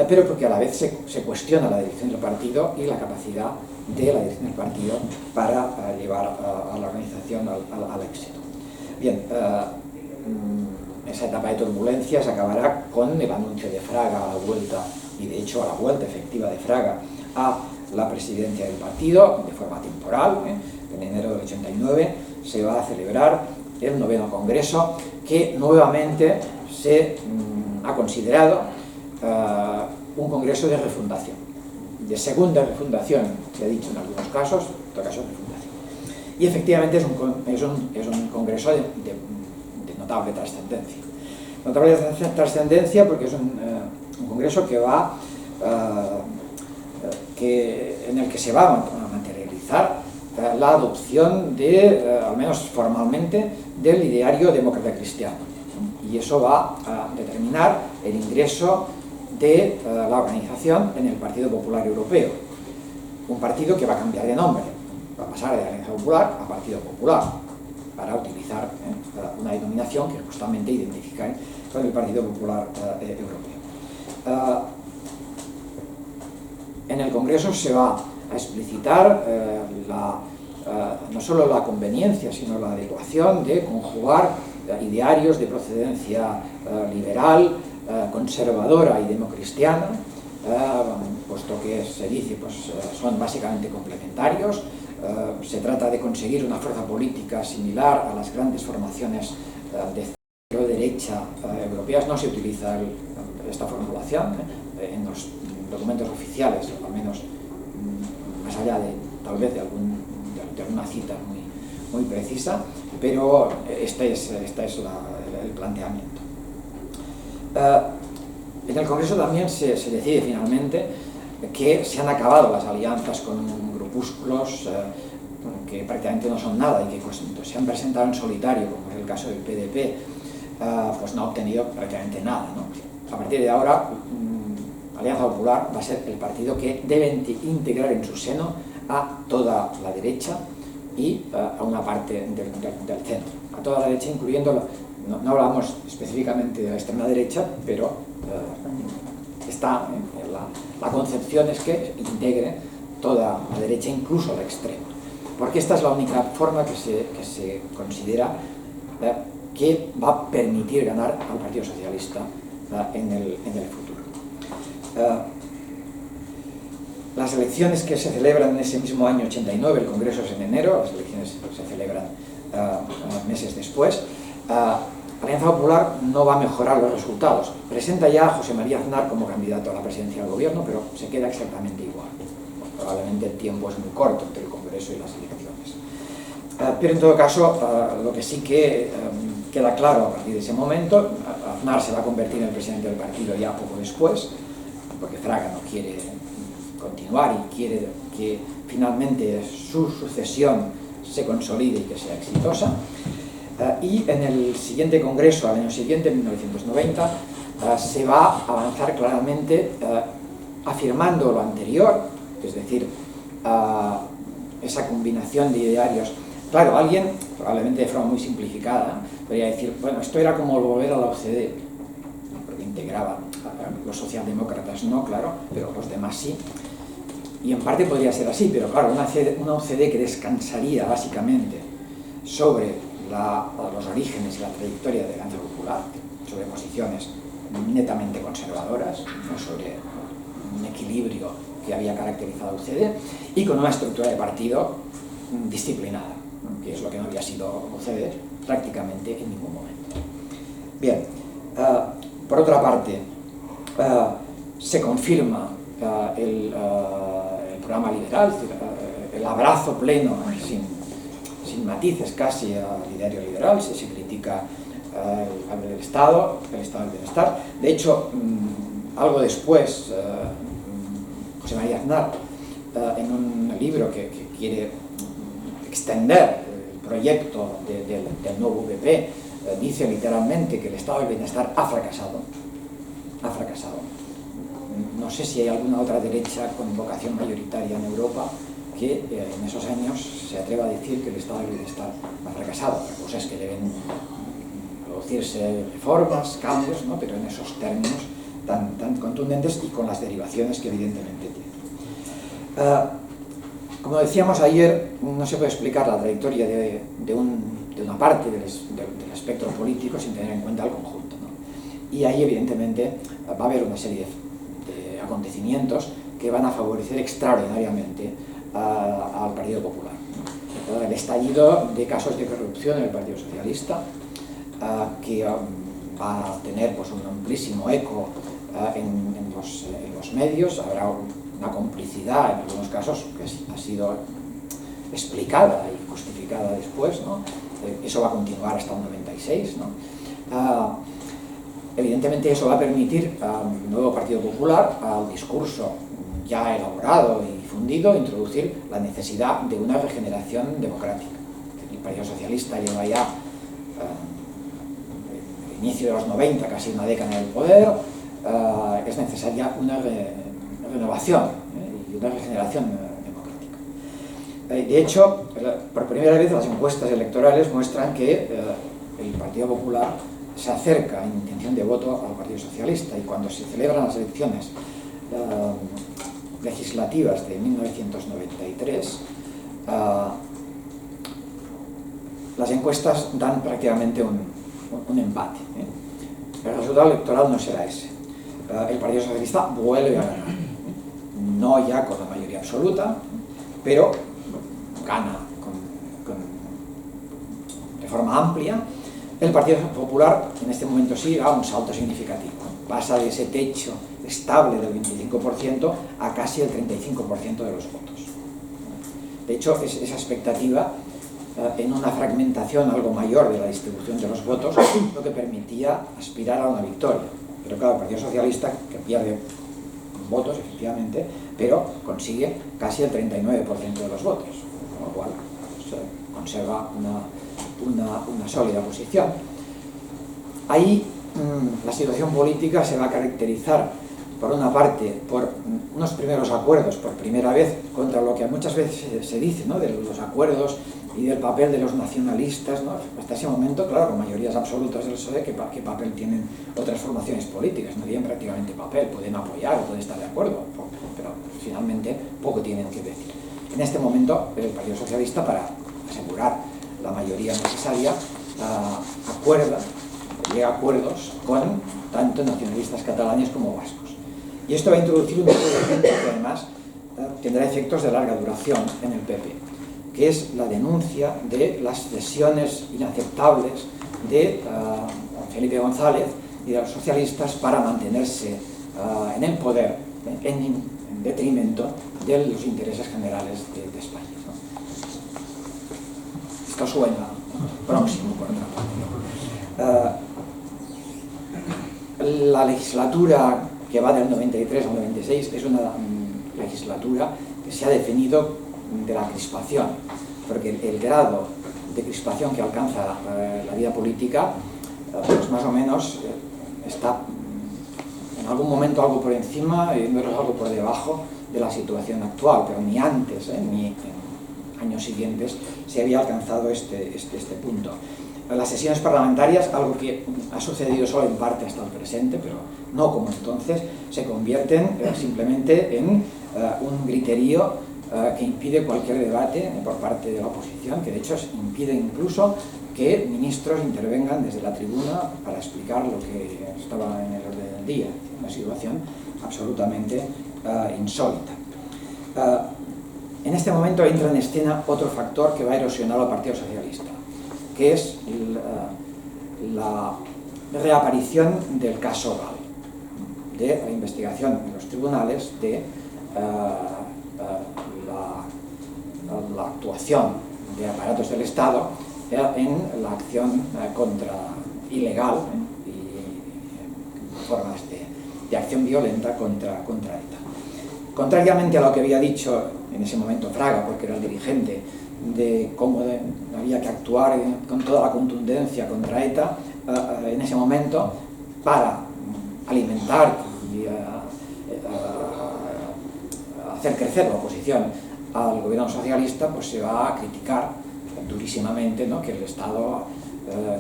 pero porque a la vez se cuestiona la dirección del partido y la capacidad de la dirección del partido para llevar a la organización al éxito. Bien, esa etapa de turbulencias acabará con el anuncio de Fraga a la vuelta, y de hecho a la vuelta efectiva de Fraga a la presidencia del partido, de forma temporal. En enero del 89 se va a celebrar el 9º Congreso, que nuevamente se ha considerado un congreso de refundación, de segunda refundación, se ha dicho en algunos casos, en otros casos refundación. Y efectivamente es un congreso de notable trascendencia. Notable trascendencia porque es un congreso que va, en el que se va a materializar la adopción de, al menos formalmente, del ideario demócrata cristiano. Y eso va a determinar el ingreso de la organización en el Partido Popular Europeo. Un partido que va a cambiar de nombre, va a pasar de Alianza Popular a Partido Popular, para utilizar una denominación que justamente identifica con el Partido Popular Europeo. En el Congreso se va a explicitar no solo la conveniencia, sino la adecuación de conjugar idearios de procedencia liberal, conservadora y democristiana, puesto que se dice pues son básicamente complementarios. Se trata de conseguir una fuerza política similar a las grandes formaciones de centro-derecha europeas. No se utiliza esta formulación en los documentos oficiales, al menos más allá de tal vez de alguna cita muy precisa, pero este es el planteamiento. En el Congreso también se decide finalmente que se han acabado las alianzas con grupúsculos que prácticamente no son nada y que pues, se han presentado en solitario, como es el caso del PDP, pues no ha obtenido prácticamente nada, ¿no? A partir de ahora, Alianza Popular va a ser el partido que debe integrar en su seno a toda la derecha y a una parte del centro. A toda la derecha, incluyendo, no hablamos específicamente de la extrema derecha, pero está la concepción es que integre toda la derecha, incluso la extrema, porque esta es la única forma que se considera que va a permitir ganar al Partido Socialista en el futuro. Las elecciones que se celebran en ese mismo año 89, el Congreso es en enero, las elecciones se celebran meses después. Alianza Popular no va a mejorar los resultados. Presenta ya a José María Aznar como candidato a la presidencia del gobierno, pero se queda exactamente igual. Probablemente el tiempo es muy corto entre el Congreso y las elecciones. Pero en todo caso, lo que sí que queda claro a partir de ese momento, Aznar se va a convertir en el presidente del partido ya poco después, porque Fraga no quiere continuar y quiere que finalmente su sucesión se consolide y que sea exitosa. Y en el siguiente congreso, al año siguiente, en 1990, se va a avanzar claramente afirmando lo anterior, es decir, esa combinación de idearios. Claro, alguien, probablemente de forma muy simplificada, podría decir, bueno, esto era como volver a la OCDE, porque integraba a los socialdemócratas, no, claro, pero los demás sí. Y en parte podría ser así, pero claro, una OCDE que descansaría básicamente sobre los orígenes y la trayectoria de la Alianza Popular, sobre posiciones netamente conservadoras, no sobre un equilibrio que había caracterizado a UCD, y con una estructura de partido disciplinada, que es lo que no había sido UCD prácticamente en ningún momento. Bien, por otra parte, se confirma el programa liberal, el abrazo pleno, sin matices casi al ideario liberal. Se critica el Estado del bienestar. De hecho, algo después, José María Aznar, en un libro que quiere extender el proyecto del nuevo VP, dice literalmente que el Estado del bienestar ha fracasado. Ha fracasado. No sé si hay alguna otra derecha con vocación mayoritaria en Europa que en esos años se atreva a decir que el Estado del bienestar ha fracasado. Otra cosa es que deben producirse reformas, cambios, ¿no? Pero en esos términos tan contundentes y con las derivaciones que evidentemente tiene. Como decíamos ayer, no se puede explicar la trayectoria de un de una parte del espectro político sin tener en cuenta el conjunto, ¿no? Y ahí evidentemente va a haber una serie de acontecimientos que van a favorecer extraordinariamente al Partido Popular. El estallido de casos de corrupción en el Partido Socialista, que va a tener pues, un amplísimo eco en los medios. Habrá una complicidad en algunos casos que ha sido explicada y justificada después, ¿no? Eso va a continuar hasta el 96, ¿no? Evidentemente eso va a permitir al nuevo Partido Popular, al discurso ya elaborado y difundido, introducir la necesidad de una regeneración democrática. El Partido Socialista lleva ya el inicio de los 90, casi una década en el poder. Es necesaria una renovación y una regeneración democrática. De hecho, por primera vez las encuestas electorales muestran que el Partido Popular se acerca en intención de voto al Partido Socialista, y cuando se celebran las elecciones legislativas de 1993, las encuestas dan prácticamente un empate. El resultado electoral no será ese. El Partido Socialista vuelve a ganar, no ya con la mayoría absoluta, pero gana de forma amplia. El Partido Popular en este momento sí da un salto significativo, pasa de ese techo estable del 25% a casi el 35% de los votos. De hecho, esa expectativa en una fragmentación algo mayor de la distribución de los votos, lo que permitía aspirar a una victoria. Pero claro, el Partido Socialista, que pierde votos, efectivamente, pero consigue casi el 39% de los votos, con lo cual pues, conserva una sólida posición. Ahí la situación política se va a caracterizar, por una parte, por unos primeros acuerdos, por primera vez, contra lo que muchas veces se dice, ¿no?, de los acuerdos y del papel de los nacionalistas, ¿no? Hasta ese momento, claro, con mayorías absolutas del PSOE, ¿qué papel tienen otras formaciones políticas? No tienen prácticamente papel, pueden apoyar o pueden estar de acuerdo, pero finalmente poco tienen que decir. En este momento, el Partido Socialista, para asegurar la mayoría necesaria, llega a acuerdos con tanto nacionalistas catalanes como vascos. Y esto va a introducir un elemento que además tendrá efectos de larga duración en el PP, que es la denuncia de las cesiones inaceptables de Felipe González y de los socialistas para mantenerse en el poder en detrimento de los intereses generales de España, ¿no? Esto suena próximo, por otra parte. La legislatura que va del 93 al 96 es una legislatura que se ha definido de la crispación, porque el grado de crispación que alcanza la vida política, pues más o menos está en algún momento algo por encima y en otros algo por debajo de la situación actual, pero ni antes ni en años siguientes se había alcanzado este punto. Las sesiones parlamentarias, algo que ha sucedido solo en parte hasta el presente, pero no como entonces, se convierten simplemente en un griterío que impide cualquier debate por parte de la oposición, que de hecho impide incluso que ministros intervengan desde la tribuna para explicar lo que estaba en el orden del día. Una situación absolutamente insólita. En este momento entra en escena otro factor que va a erosionar al Partido Socialista, que es la reaparición del caso Gal, de la investigación en los tribunales de la actuación de aparatos del Estado en la acción ilegal y formas de acción violenta contra ETA. Contrariamente a lo que había dicho en ese momento Fraga, porque era el dirigente, de cómo había que actuar con toda la contundencia contra ETA, en ese momento, para alimentar y hacer crecer la oposición al gobierno socialista, pues se va a criticar durísimamente, ¿no?, que el Estado,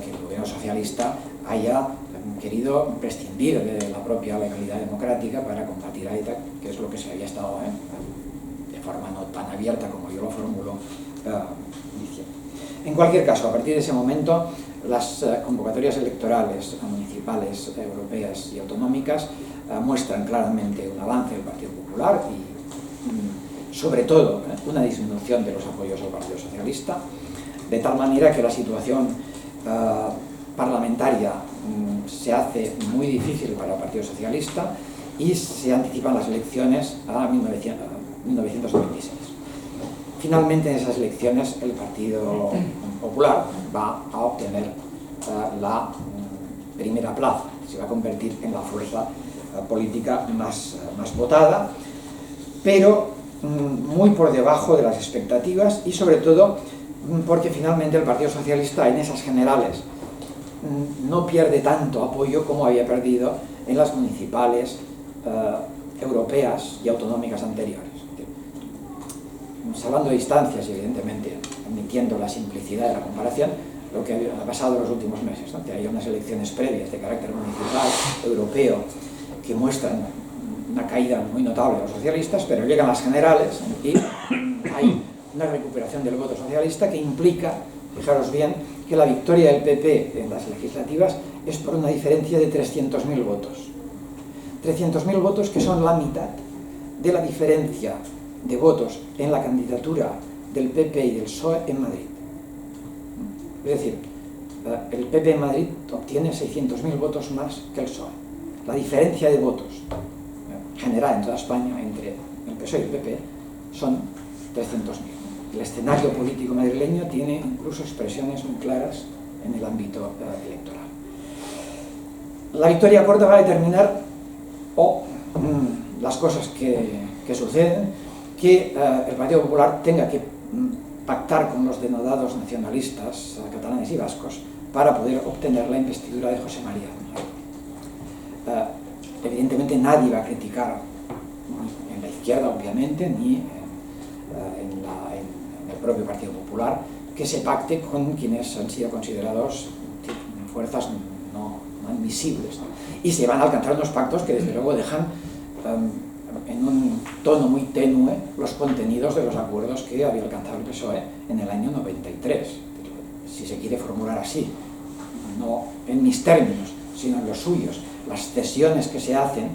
que el gobierno socialista haya querido prescindir de la propia legalidad democrática para combatir a ETA, que es lo que se había estado de forma no tan abierta como yo lo formulo diciendo. En cualquier caso, a partir de ese momento, las convocatorias electorales municipales, europeas y autonómicas muestran claramente un avance del Partido Popular y, sobre todo, una disminución de los apoyos al Partido Socialista, de tal manera que la situación parlamentaria se hace muy difícil para el Partido Socialista y se anticipan las elecciones a 1996. Finalmente, en esas elecciones, el Partido Popular va a obtener la primera plaza, se va a convertir en la fuerza política más votada, pero muy por debajo de las expectativas y, sobre todo, porque finalmente el Partido Socialista en esas generales no pierde tanto apoyo como había perdido en las municipales, europeas y autonómicas anteriores. Salvando distancias, evidentemente, admitiendo la simplicidad de la comparación, lo que ha pasado en los últimos meses, ¿no? Que hay unas elecciones previas de carácter municipal, europeo, que muestran una caída muy notable de los socialistas, pero llegan las generales y hay una recuperación del voto socialista que implica, fijaros bien, que la victoria del PP en las legislativas es por una diferencia de 300.000 votos. 300.000 votos que son la mitad de la diferencia de votos en la candidatura del PP y del PSOE en Madrid. Es decir, el PP en Madrid obtiene 600.000 votos más que el PSOE. La diferencia de votos generada en toda España entre el PSOE y el PP son 300.000. El escenario político madrileño tiene incluso expresiones muy claras en el ámbito electoral. La victoria corta va a determinar las cosas que suceden, que el Partido Popular tenga que pactar con los denodados nacionalistas catalanes y vascos para poder obtener la investidura de José María Aznar. Evidentemente nadie va a criticar, en la izquierda obviamente, ni en el propio Partido Popular, que se pacte con quienes han sido considerados fuerzas no admisibles, ¿no? Y se van a alcanzar unos pactos que desde luego dejan en un tono muy tenue los contenidos de los acuerdos que había alcanzado el PSOE en el año 93, si se quiere formular así, no en mis términos, sino en los suyos. Las cesiones que se hacen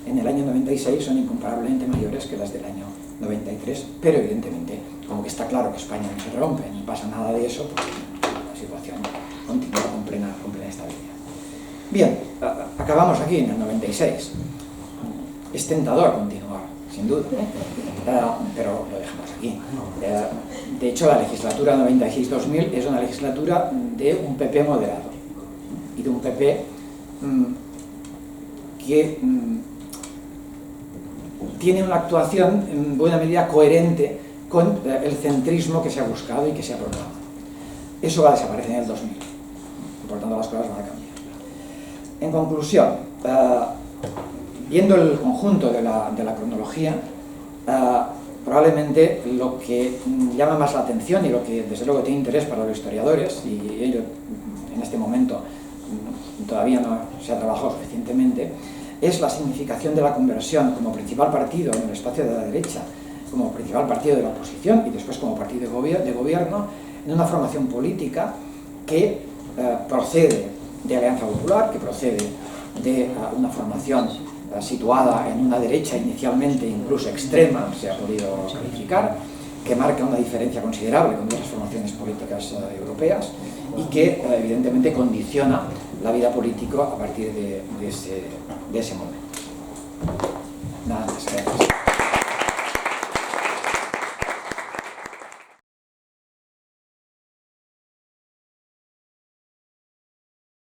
en el año 96 son incomparablemente mayores que las del año 93, pero evidentemente, como que está claro que España no se rompe, ni pasa nada de eso, pues la situación continúa con plena estabilidad. Bien, acabamos aquí en el 96. Es tentador continuar, sin duda, pero lo dejamos aquí. De hecho, la legislatura 96-2000 es una legislatura de un PP moderado y de un PP que tiene una actuación en buena medida coherente con el centrismo que se ha buscado y que se ha proclamado. Eso va a desaparecer en el 2000, y por tanto las cosas van a cambiar. En conclusión, viendo el conjunto de la cronología, probablemente lo que llama más la atención y lo que desde luego tiene interés para los historiadores, y ello en este momento todavía no se ha trabajado suficientemente, es la significación de la conversión como principal partido en el espacio de la derecha, como principal partido de la oposición y después como partido de gobierno, en una formación política que procede de Alianza Popular, que procede de una formación situada en una derecha inicialmente incluso extrema, se ha podido calificar, que marca una diferencia considerable con otras formaciones políticas europeas y que evidentemente condiciona la vida política a partir de ese momento. Nada más.